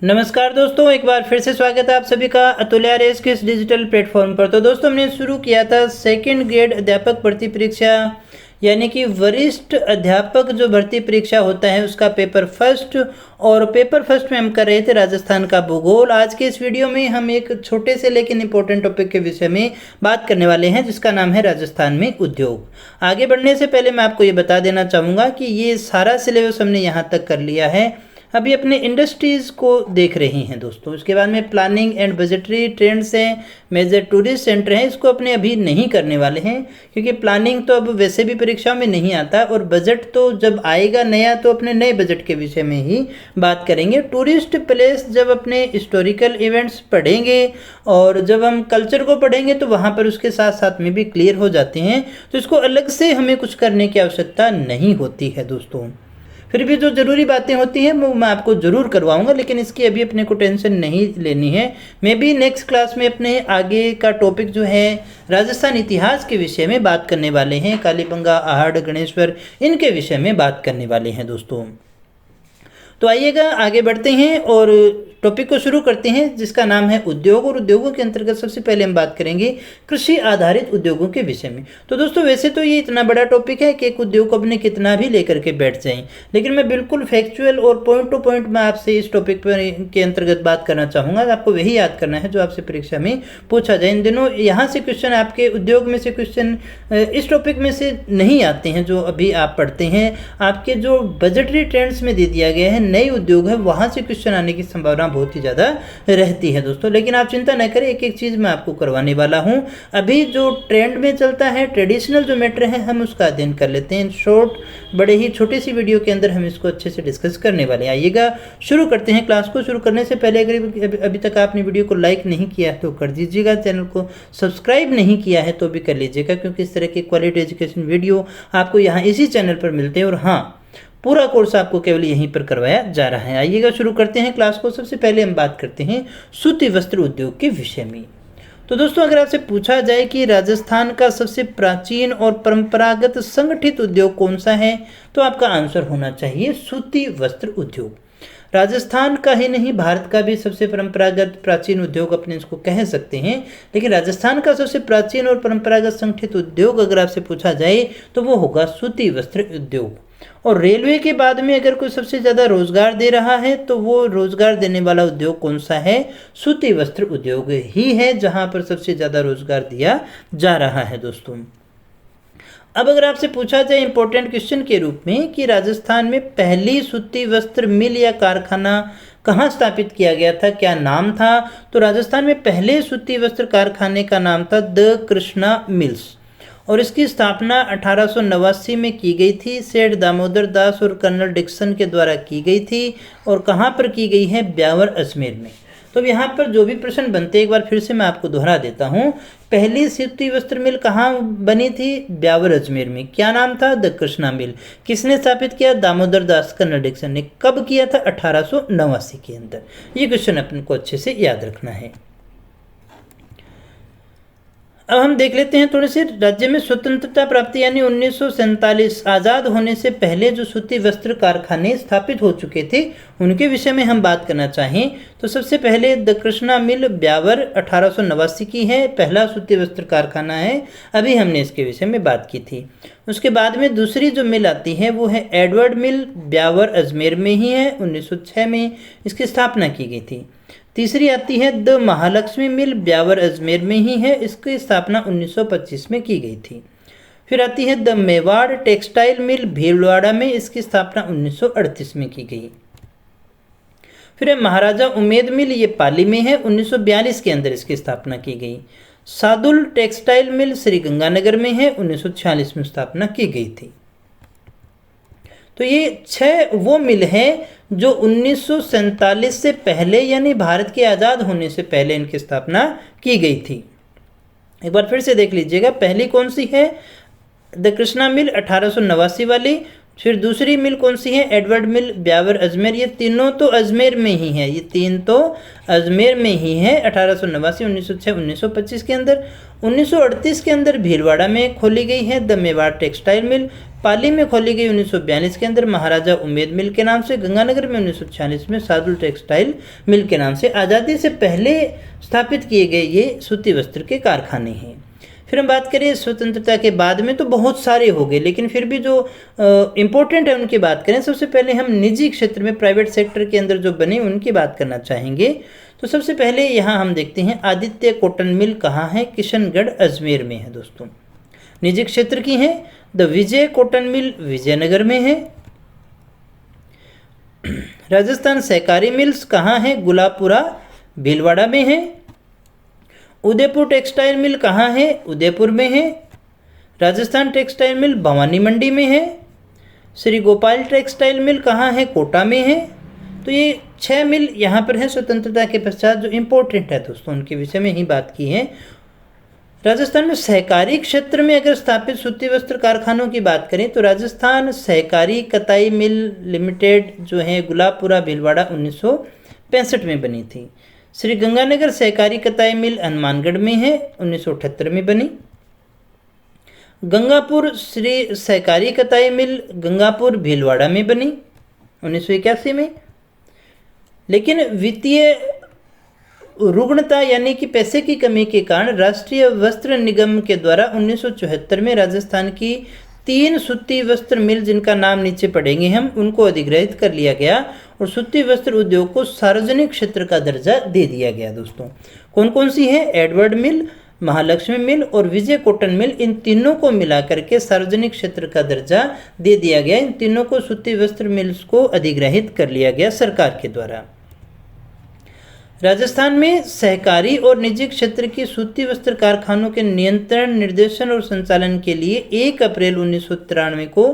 नमस्कार दोस्तों, एक बार फिर से स्वागत है आप सभी का अतुल्य आरएस के इस डिजिटल प्लेटफॉर्म पर। तो दोस्तों, हमने शुरू किया था सेकंड ग्रेड अध्यापक भर्ती परीक्षा यानी कि वरिष्ठ अध्यापक जो भर्ती परीक्षा होता है उसका पेपर फर्स्ट। और पेपर फर्स्ट में हम कर रहे थे राजस्थान का भूगोल। आज के इस वीडियो में हम एक छोटे से लेकिन इंपॉर्टेंट टॉपिक के विषय में बात करने वाले हैं जिसका नाम है राजस्थान में उद्योग। आगे बढ़ने से पहले मैं आपको ये बता देना चाहूँगा कि ये सारा सिलेबस हमने यहाँ तक कर लिया है। अभी अपने इंडस्ट्रीज़ को देख रही हैं दोस्तों। उसके बाद में प्लानिंग एंड बजटरी ट्रेंड्स हैं, मेजर टूरिस्ट सेंटर हैं, इसको अपने अभी नहीं करने वाले हैं क्योंकि प्लानिंग तो अब वैसे भी परीक्षाओं में नहीं आता और बजट तो जब आएगा नया तो अपने नए बजट के विषय में ही बात करेंगे। टूरिस्ट प्लेस जब अपने हिस्टोरिकल इवेंट्स पढ़ेंगे और जब हम कल्चर को पढ़ेंगे तो वहाँ पर उसके साथ साथ में भी क्लियर हो जाते हैं, तो इसको अलग से हमें कुछ करने की आवश्यकता नहीं होती है दोस्तों। फिर भी जो ज़रूरी बातें होती हैं वो मैं आपको ज़रूर करवाऊंगा, लेकिन इसकी अभी अपने को टेंशन नहीं लेनी है। मैं भी नेक्स्ट क्लास में अपने आगे का टॉपिक जो है राजस्थान इतिहास के विषय में बात करने वाले हैं। कालीबंगा, आहड़, गणेश्वर, इनके विषय में बात करने वाले हैं दोस्तों। तो आइएगा आगे बढ़ते हैं और टॉपिक को शुरू करते हैं जिसका नाम है उद्योग। और उद्योगों के अंतर्गत सबसे पहले हम बात करेंगे कृषि आधारित उद्योगों के विषय में। तो दोस्तों, वैसे तो ये इतना बड़ा टॉपिक है कि एक उद्योग को अपने कितना भी लेकर के बैठ जाएं, लेकिन मैं बिल्कुल फैक्चुअल और पॉइंट टू पॉइंट मैं आपसे इस टॉपिक पर के अंतर्गत बात करना चाहूँगा। आपको वही याद करना है जो आपसे परीक्षा में पूछा जाए। इन दिनों यहाँ से क्वेश्चन आपके उद्योग में से क्वेश्चन इस टॉपिक में से नहीं आते हैं जो अभी आप पढ़ते हैं। आपके जो बजटरी ट्रेंड्स में दे दिया गया है नए उद्योग है, वहाँ से क्वेश्चन आने की संभावना बहुत ही ज़्यादा रहती है दोस्तों। लेकिन आप चिंता न करें, एक एक चीज़ मैं आपको करवाने वाला हूँ। अभी जो ट्रेंड में चलता है, ट्रेडिशनल जो मैटर है, हम उसका अध्ययन कर लेते हैं। शॉर्ट, बड़े ही छोटी सी वीडियो के अंदर हम इसको अच्छे से डिस्कस करने वाले हैं। आइएगा शुरू करते हैं। क्लास को शुरू करने से पहले अगर अभी तक आपने वीडियो को लाइक नहीं किया है तो कर दीजिएगा, चैनल को सब्सक्राइब नहीं किया है तो भी कर लीजिएगा, क्योंकि इस तरह की क्वालिटी एजुकेशन वीडियो आपको यहाँ इसी चैनल पर मिलते हैं। और हाँ, पूरा कोर्स आपको केवल यहीं पर करवाया जा रहा है। आइएगा शुरू करते हैं क्लास को। सबसे पहले हम बात करते हैं सूती वस्त्र उद्योग के विषय में। तो दोस्तों, अगर आपसे पूछा जाए कि राजस्थान का सबसे प्राचीन और परंपरागत संगठित उद्योग कौन सा है, तो आपका आंसर होना चाहिए सूती वस्त्र उद्योग। राजस्थान का ही नहीं, भारत का भी सबसे परंपरागत प्राचीन उद्योग अपने इसको कह सकते हैं। लेकिन राजस्थान का सबसे प्राचीन और परंपरागत संगठित उद्योग अगर आपसे पूछा जाए तो वो होगा सूती वस्त्र उद्योग। और रेलवे के बाद में अगर कोई सबसे ज़्यादा रोजगार दे रहा है तो वो रोजगार देने वाला उद्योग कौन सा है? सूती वस्त्र उद्योग ही है, जहां पर सबसे ज़्यादा रोजगार दिया जा रहा है दोस्तों। अब अगर आपसे पूछा जाए इंपॉर्टेंट क्वेश्चन के रूप में कि राजस्थान में पहली सूती वस्त्र मिल या कारखाना कहाँ स्थापित किया गया था, क्या नाम था, तो राजस्थान में पहले सूती वस्त्र कारखाने का नाम था द कृष्णा मिल्स और इसकी स्थापना 1889 में की गई थी। सेठ दामोदर दास और कर्नल डिक्सन के द्वारा की गई थी। और कहाँ पर की गई है? ब्यावर अजमेर में। तो यहाँ पर जो भी प्रश्न बनते हैं एक बार फिर से मैं आपको दोहरा देता हूँ। पहली सूती वस्त्र मिल कहाँ बनी थी? ब्यावर अजमेर में। क्या नाम था? द कृष्णा मिल। किसने स्थापित किया? दामोदर दास कर्नल डिक्सन ने। कब किया था? 1889 के अंदर। ये क्वेश्चन अपन को अच्छे से याद रखना है। अब हम देख लेते हैं थोड़े से राज्य में स्वतंत्रता प्राप्ति यानी 1947 आज़ाद होने से पहले जो सूती वस्त्र कारखाने स्थापित हो चुके थे उनके विषय में हम बात करना चाहें तो सबसे पहले द कृष्णा मिल ब्यावर 1889 की है, पहला सूती वस्त्र कारखाना है। अभी हमने इसके विषय में बात की थी। उसके बाद में दूसरी जो मिल आती है वो है एडवर्ड मिल, ब्यावर अजमेर में ही है, 1906 में इसकी स्थापना की गई थी। तीसरी आती है द महालक्ष्मी मिल, ब्यावर अजमेर में ही है, इसकी स्थापना 1925 में की गई थी। फिर आती है the Mewar textile mill, Bhilwara में, इसकी स्थापना 1938 में की गई। फिर है महाराजा उमेद मिल, ये पाली में है, 1942 के अंदर इसकी स्थापना की गई। सादुल टेक्सटाइल मिल श्री गंगानगर में है, 1946 में स्थापना की गई थी। तो ये 6 वो मिल है जो 1947 से पहले यानी भारत के आज़ाद होने से पहले इनकी स्थापना की गई थी। एक बार फिर से देख लीजिएगा, पहली कौन सी है? द कृष्णा मिल 1889 वाली, फिर दूसरी मिल कौन सी है, एडवर्ड मिल, ब्यावर, अजमेर। ये तीनों तो अजमेर में ही है, ये तीन तो अजमेर में ही है। 1889, 1906, 1925 के अंदर। 1938 के अंदर भीलवाड़ा में खोली गई है द मेवाड़ टेक्सटाइल मिल। पाली में खोली गई 1942 के अंदर महाराजा उमेद मिल के नाम से। गंगानगर में 1946 में सादुल टेक्सटाइल मिल के नाम से। आज़ादी से पहले स्थापित किए गए ये सूती वस्त्र के कारखाने हैं। फिर हम बात करें स्वतंत्रता के बाद में, तो बहुत सारे हो गए, लेकिन फिर भी जो इम्पोर्टेंट है उनकी बात करें। सबसे पहले हम निजी क्षेत्र में, प्राइवेट सेक्टर के अंदर जो बने उनकी बात करना चाहेंगे। तो सबसे पहले यहाँ हम देखते हैं आदित्य कॉटन मिल कहाँ है, किशनगढ़ अजमेर में है दोस्तों। निजी क्षेत्र की है। The Vijay cotton mill Vijaynagar में है। राजस्थान सहकारी मिल्स कहाँ है, गुलापुरा भीलवाड़ा में है। उदयपुर टेक्सटाइल मिल कहाँ है, उदयपुर में है। राजस्थान टेक्सटाइल मिल भवानी मंडी में है। श्री गोपाल टेक्सटाइल मिल कहाँ है, कोटा में है। तो ये 6 मिल यहाँ पर है स्वतंत्रता के पश्चात जो इम्पोर्टेंट है दोस्तों, उनके विषय में ही बात की है। राजस्थान में सहकारी क्षेत्र में अगर स्थापित सूती वस्त्र कारखानों की बात करें तो राजस्थान सहकारी कताई मिल लिमिटेड जो है गुलाबपुरा भीलवाड़ा 1965 में बनी थी। श्री गंगानगर सहकारी कताई मिल हनुमानगढ़ में है, 1978 में बनी। गंगापुर श्री सहकारी कताई मिल गंगापुर भीलवाड़ा में बनी 1981 में। लेकिन वित्तीय रुग्णता यानी कि पैसे की कमी के कारण राष्ट्रीय वस्त्र निगम के द्वारा 1974 में राजस्थान की 3 सूती वस्त्र मिल, जिनका नाम नीचे पढ़ेंगे हम, उनको अधिग्रहित कर लिया गया और सूती वस्त्र उद्योग को सार्वजनिक क्षेत्र का दर्जा दे दिया गया दोस्तों। कौन कौन सी है, एडवर्ड मिल, महालक्ष्मी मिल और विजय कॉटन मिल, इन तीनों को मिला करके सार्वजनिक क्षेत्र का दर्जा दे दिया गया। इन तीनों को सूती वस्त्र मिल्स को अधिग्रहित कर लिया गया सरकार के द्वारा। राजस्थान में सहकारी और निजी क्षेत्र की सूती वस्त्र कारखानों के नियंत्रण, निर्देशन और संचालन के लिए 1 अप्रैल 1993 को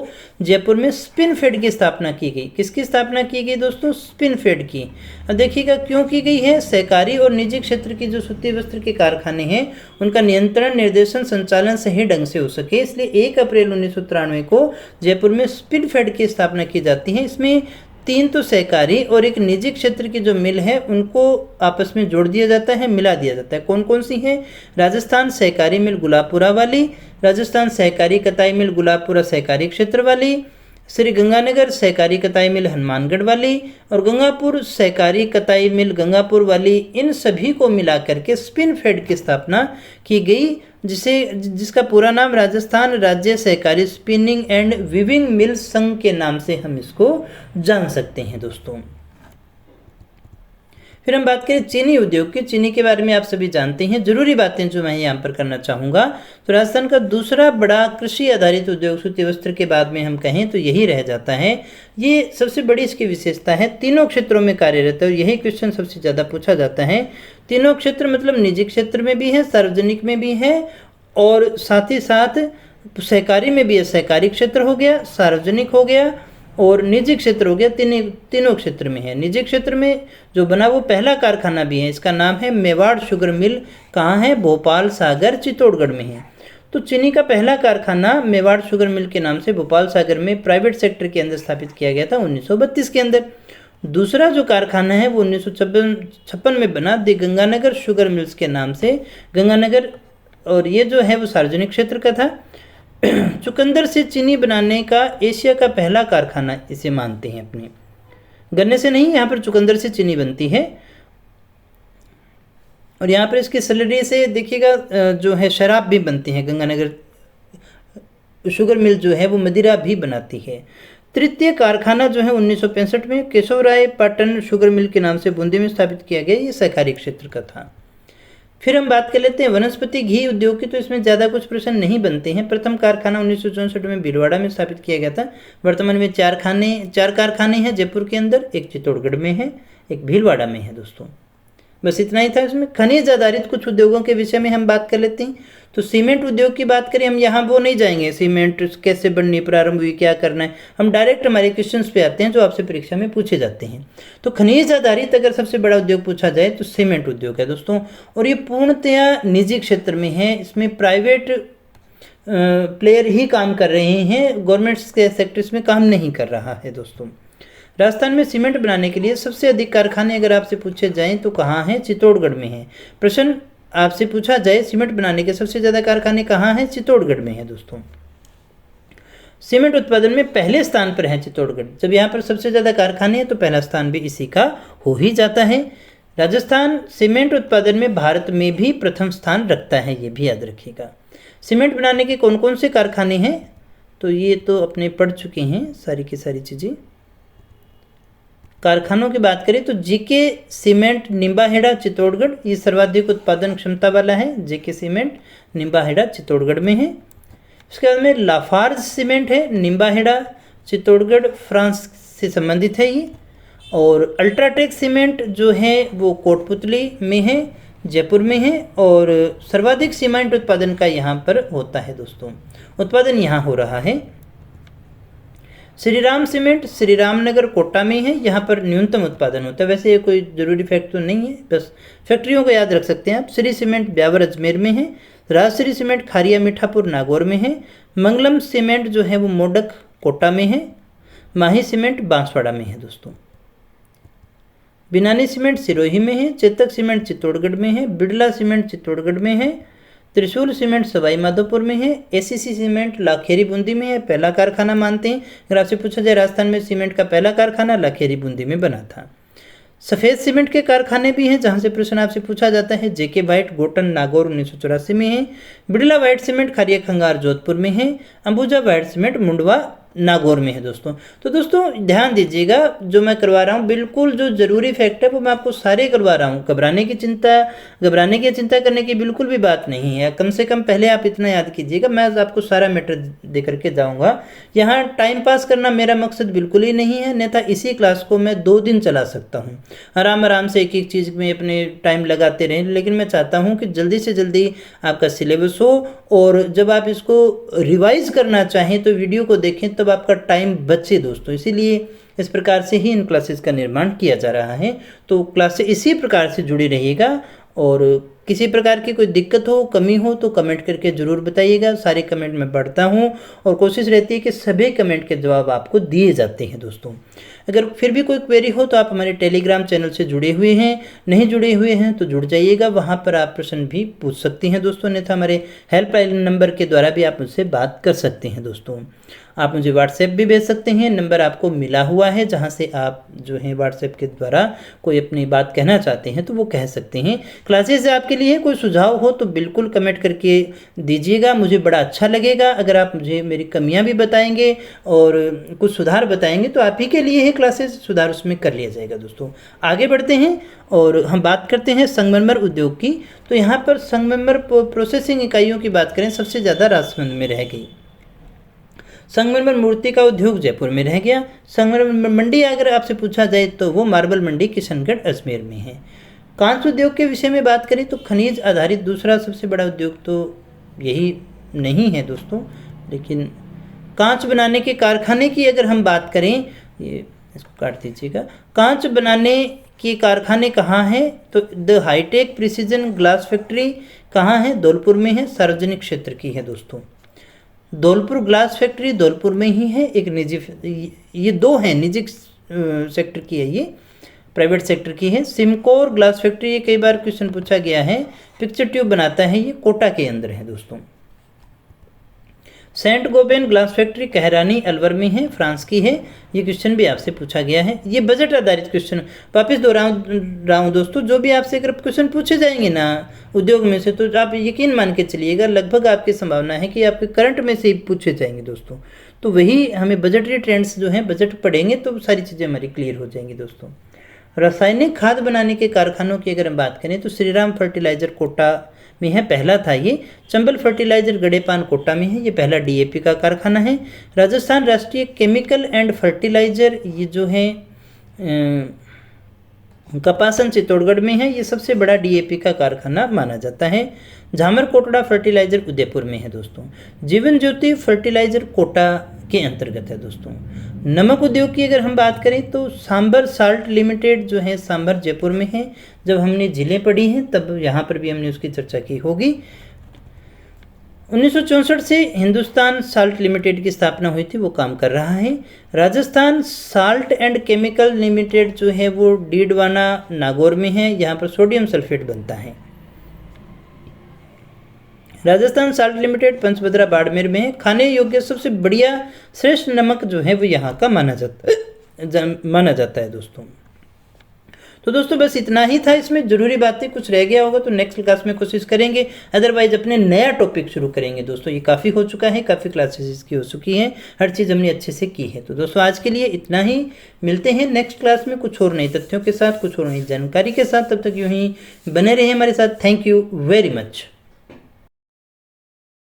जयपुर में स्पिनफेड की स्थापना की गई। किसकी स्थापना की गई दोस्तों, स्पिनफेड की। अब देखिएगा क्यों की गई है, सहकारी और निजी क्षेत्र की जो सूती वस्त्र के कारखाने हैं उनका नियंत्रण, निर्देशन, संचालन सही ढंग से हो सके, इसलिए 1 अप्रैल 1993 को जयपुर में स्पिनफेड की स्थापना की जाती है। इसमें 3 तो सहकारी और एक निजी क्षेत्र की जो मिल है उनको आपस में जोड़ दिया जाता है, मिला दिया जाता है। कौन कौन सी है, राजस्थान सहकारी मिल गुलाबपुरा वाली, राजस्थान सहकारी कताई मिल गुलाबपुरा सहकारी क्षेत्र वाली, श्री गंगानगर सहकारी कताई मिल हनुमानगढ़ वाली और गंगापुर सहकारी कताई मिल गंगापुर वाली, इन सभी को मिला करके स्पिनफेड की स्थापना की गई, जिसका पूरा नाम राजस्थान राज्य सहकारी स्पिनिंग एंड वीविंग मिल संघ के नाम से हम इसको जान सकते हैं दोस्तों। फिर हम बात करें चीनी उद्योग की। चीनी के बारे में आप सभी जानते हैं, जरूरी बातें जो मैं यहाँ पर करना चाहूँगा। तो राजस्थान का दूसरा बड़ा कृषि आधारित उद्योग सूती वस्त्र के बाद में हम कहें तो यही रह जाता है। ये सबसे बड़ी इसकी विशेषता है, तीनों क्षेत्रों में कार्यरत है और यही क्वेश्चन सबसे ज़्यादा पूछा जाता है। तीनों क्षेत्र मतलब निजी क्षेत्र में भी है, सार्वजनिक में भी है और साथ ही साथ सहकारी में भी है। सहकारी क्षेत्र हो गया, सार्वजनिक हो गया और निजी क्षेत्र हो गया, तीनों क्षेत्र में है। निजी क्षेत्र में जो बना वो पहला कारखाना भी है, इसका नाम है मेवाड़ शुगर मिल। कहाँ है, भोपाल, सागर, चित्तौड़गढ़ में है। तो चीनी का पहला कारखाना मेवाड़ शुगर मिल के नाम से भोपाल सागर में प्राइवेट सेक्टर के अंदर स्थापित किया गया था 1932 के अंदर। दूसरा जो कारखाना है वो 1956 में बना द गंगानगर शुगर मिल्स के नाम से, गंगानगर, और ये जो है वो सार्वजनिक क्षेत्र का था। चुकंदर से चीनी बनाने का एशिया का पहला कारखाना इसे मानते हैं अपने। गन्ने से नहीं, यहाँ पर चुकंदर से चीनी बनती है। और यहाँ पर इसके सलरी से देखिएगा जो है शराब भी बनती है। गंगानगर शुगर मिल जो है वो मदिरा भी बनाती है। तृतीय कारखाना जो है 1965 में केशवराय पाटन शुगर मिल के नाम से बूंदी में स्थापित किया गया, ये सहकारी क्षेत्र का था। फिर हम बात कर लेते हैं वनस्पति घी उद्योग की। तो इसमें ज़्यादा कुछ प्रश्न नहीं बनते हैं। प्रथम कारखाना 1964 में भीलवाड़ा में स्थापित किया गया था। वर्तमान में 4 कारखाने हैं जयपुर के अंदर, एक चित्तौड़गढ़ में है, एक भीलवाड़ा में है दोस्तों। बस इतना ही था इसमें। खनिज आधारित कुछ उद्योगों के विषय में हम बात कर लेते हैं। तो सीमेंट उद्योग की बात करें, हम यहाँ वो नहीं जाएंगे, सीमेंट कैसे बननी प्रारंभ हुई, क्या करना है, हम डायरेक्ट हमारे क्वेश्चंस पे आते हैं जो आपसे परीक्षा में पूछे जाते हैं। तो खनिज आधारित अगर सबसे बड़ा उद्योग पूछा जाए तो सीमेंट उद्योग है दोस्तों, और ये पूर्णतया निजी क्षेत्र में है। इसमें प्राइवेट प्लेयर ही काम कर रहे हैं, गवर्नमेंट के सेक्टर्स में काम नहीं कर रहा है दोस्तों। राजस्थान में सीमेंट बनाने के लिए सबसे अधिक कारखाने अगर आपसे पूछे जाएं तो कहाँ हैं? चित्तौड़गढ़ में हैं। प्रश्न आपसे पूछा जाए सीमेंट बनाने के सबसे ज़्यादा कारखाने कहाँ हैं? चित्तौड़गढ़ में है दोस्तों। सीमेंट उत्पादन में पहले स्थान पर है चित्तौड़गढ़। जब यहाँ पर सबसे ज़्यादा कारखाने हैं तो पहला स्थान भी इसी का हो ही जाता है। राजस्थान सीमेंट उत्पादन में भारत में भी प्रथम स्थान रखता है, ये भी याद रखिएगा। सीमेंट बनाने के कौन कौन से कारखाने हैं? तो ये तो अपने पढ़ चुके हैं सारी की सारी चीज़ें। कारखानों की बात करें तो जेके सीमेंट निम्बाहेड़ा चित्तौड़गढ़ ये सर्वाधिक उत्पादन क्षमता वाला है। जेके सीमेंट निम्बाहेड़ा चित्तौड़गढ़ में है। इसके बाद में लाफार्ज सीमेंट है, निम्बाहेड़ा चित्तौड़गढ़ फ्रांस से संबंधित है ये। और अल्ट्राटेक सीमेंट जो है वो कोटपुतली में है, जयपुर में है। और सर्वाधिक सीमेंट उत्पादन का यहाँ पर होता है दोस्तों, उत्पादन यहाँ हो रहा है। श्रीराम सीमेंट श्री रामनगर कोटा में है, यहाँ पर न्यूनतम उत्पादन होता है। वैसे ये कोई ज़रूरी फैक्ट तो नहीं है, बस फैक्ट्रियों को याद रख सकते हैं आप। श्री सीमेंट ब्यावर अजमेर में है। राजश्री सीमेंट खारिया मीठापुर नागौर में है। मंगलम सीमेंट जो है वो मोडक कोटा में है। माही सीमेंट बांसवाड़ा में है दोस्तों। बिनानी सीमेंट सिरोही में है। चेतक सीमेंट चित्तौड़गढ़ में है। बिड़ला सीमेंट चित्तौड़गढ़ में है। त्रिशूल सीमेंट सवाई माधोपुर में है। एसीसी सीमेंट लाखेरी बूंदी में है, पहला कारखाना मानते हैं। अगर आपसे पूछा जाए राजस्थान में सीमेंट का पहला कारखाना लाखेरी बूंदी में बना था। सफ़ेद सीमेंट के कारखाने भी हैं जहां से प्रश्न आपसे पूछा जाता है। जेके वाइट गोटन नागौर 1984 में है। बिड़ला वाइट सीमेंट खारिया खंगार जोधपुर में है। अंबुजा वाइट सीमेंट मुंडवा नागौर में है दोस्तों। तो दोस्तों ध्यान दीजिएगा, जो मैं करवा रहा हूँ बिल्कुल जो ज़रूरी फैक्ट है वो मैं आपको सारे करवा रहा हूँ। घबराने की चिंता करने की बिल्कुल भी बात नहीं है। कम से कम पहले आप इतना याद कीजिएगा, मैं आपको सारा मैटर दे करके जाऊँगा। यहाँ टाइम पास करना मेरा मकसद बिल्कुल ही नहीं है, अन्यथा इसी क्लास को मैं 2 दिन चला सकता हूँ। आराम से एक एक चीज़ में अपने टाइम लगाते रहें, लेकिन मैं चाहता हूँ कि जल्दी से जल्दी आपका सिलेबस हो। और जब आप इसको रिवाइज करना चाहें तो वीडियो को देखें, तब आपका टाइम बचे दोस्तों। इसीलिए इस प्रकार से ही इन क्लासेस का निर्माण किया जा रहा है। तो क्लास से इसी प्रकार से जुड़ी रहिएगा। और किसी प्रकार की कोई दिक्कत हो, कमी हो तो कमेंट करके ज़रूर बताइएगा। सारे कमेंट मैं पढ़ता हूँ और कोशिश रहती है कि सभी कमेंट के जवाब आपको दिए जाते हैं दोस्तों। अगर फिर भी कोई क्वेरी हो तो आप हमारे टेलीग्राम चैनल से जुड़े हुए हैं, नहीं जुड़े हुए हैं तो जुड़ जाइएगा, वहाँ पर आप प्रश्न भी पूछ सकते हैं दोस्तों। अन्यथा हमारे हेल्पलाइन नंबर के द्वारा भी आप मुझसे बात कर सकते हैं दोस्तों। आप मुझे व्हाट्सएप भी भेज सकते हैं, नंबर आपको मिला हुआ है, जहां से आप जो है व्हाट्सएप के द्वारा कोई अपनी बात कहना चाहते हैं तो वो कह सकते हैं। क्लासेस आपके लिए कोई सुझाव हो तो बिल्कुल कमेंट करके दीजिएगा, मुझे बड़ा अच्छा लगेगा। अगर आप मुझे मेरी कमियां भी बताएंगे और कुछ सुधार बताएंगे तो आप ही के लिए है क्लासेस, सुधार उसमें कर लिया जाएगा दोस्तों। आगे बढ़ते हैं और हम बात करते हैं संगमरमर उद्योग की। तो यहाँ पर संगमरमर प्रोसेसिंग इकाइयों की बात करें, सबसे ज़्यादा राजसमंद में रह गई। संगमरमर मूर्ति का उद्योग जयपुर में रह गया। संगमरमर मंडी अगर आपसे पूछा जाए तो वो मार्बल मंडी किशनगढ़ अजमेर में है। कांच उद्योग के विषय में बात करें तो खनिज आधारित दूसरा सबसे बड़ा उद्योग तो यही नहीं है दोस्तों, लेकिन कांच बनाने के कारखाने की अगर हम बात करें, ये इसको काट दीजिएगा, कांच बनाने के कारखाने कहाँ हैं तो the high tech precision glass factory कहाँ है? धौलपुर में है, सार्वजनिक क्षेत्र की है दोस्तों। धौलपुर ग्लास फैक्ट्री धौलपुर में ही है, एक निजी, ये 2 हैं, निजी सेक्टर की है, ये प्राइवेट सेक्टर की है। सिमकोर ग्लास फैक्ट्री, ये कई बार क्वेश्चन पूछा गया है, पिक्चर ट्यूब बनाता है, ये कोटा के अंदर है दोस्तों। Saint Gobain glass factory Kaharani Alwar में है, फ्रांस की है, ये क्वेश्चन भी आपसे पूछा गया है। ये बजट आधारित क्वेश्चन वापस दोहराऊं रहा हूँ दोस्तों, जो भी आपसे अगर क्वेश्चन पूछे जाएंगे ना उद्योग में से तो आप यकीन मान के चलिएगा लगभग आपकी संभावना है कि आपके करंट में से ही पूछे जाएंगे दोस्तों। तो वही हमें बजटरी ट्रेंड्स जो हैं, बजट पढ़ेंगे तो सारी चीज़ें हमारी क्लियर हो जाएंगी दोस्तों। रासायनिक खाद बनाने के कारखानों की अगर हम बात करें तो श्रीराम फर्टिलाइजर कोटा में है, पहला था ये। चंबल फर्टिलाइजर गड़ेपान कोटा में है, ये पहला डीएपी का कारखाना है। राजस्थान राष्ट्रीय केमिकल एंड फर्टिलाइजर, ये जो है कपासन चित्तौड़गढ़ में है, ये सबसे बड़ा डीएपी का कारखाना माना जाता है। झामर कोटड़ा फर्टिलाइजर उदयपुर में है दोस्तों। जीवन ज्योति फर्टिलाइजर कोटा के अंतर्गत है दोस्तों। नमक उद्योग की अगर हम बात करें तो सांबर साल्ट लिमिटेड जो है सांबर जयपुर में है। जब हमने झीलें पढ़ी हैं तब यहाँ पर भी हमने उसकी चर्चा की होगी। 1964 से हिंदुस्तान साल्ट लिमिटेड की स्थापना हुई थी, वो काम कर रहा है। Rajasthan salt and chemical limited जो है वो डीडवाना नागौर में है, यहाँ पर सोडियम सल्फेट बनता है। राजस्थान साल्ट लिमिटेड पंचभद्रा बाड़मेर में है। खाने योग्य सबसे बढ़िया श्रेष्ठ नमक जो है वो यहाँ का माना जाता है दोस्तों। तो दोस्तों बस इतना ही था, इसमें ज़रूरी बातें कुछ रह गया होगा तो नेक्स्ट क्लास में कोशिश करेंगे, अदरवाइज अपने नया टॉपिक शुरू करेंगे दोस्तों। ये काफ़ी हो चुका है, काफ़ी क्लासेस इसकी हो चुकी हैं, हर चीज़ हमने अच्छे से की है। तो दोस्तों आज के लिए इतना ही, मिलते हैं नेक्स्ट क्लास में कुछ और नए तथ्यों के साथ, कुछ और नई जानकारी के साथ। तब तक यूँ ही बने रहिए हमारे साथ। Thank you very much.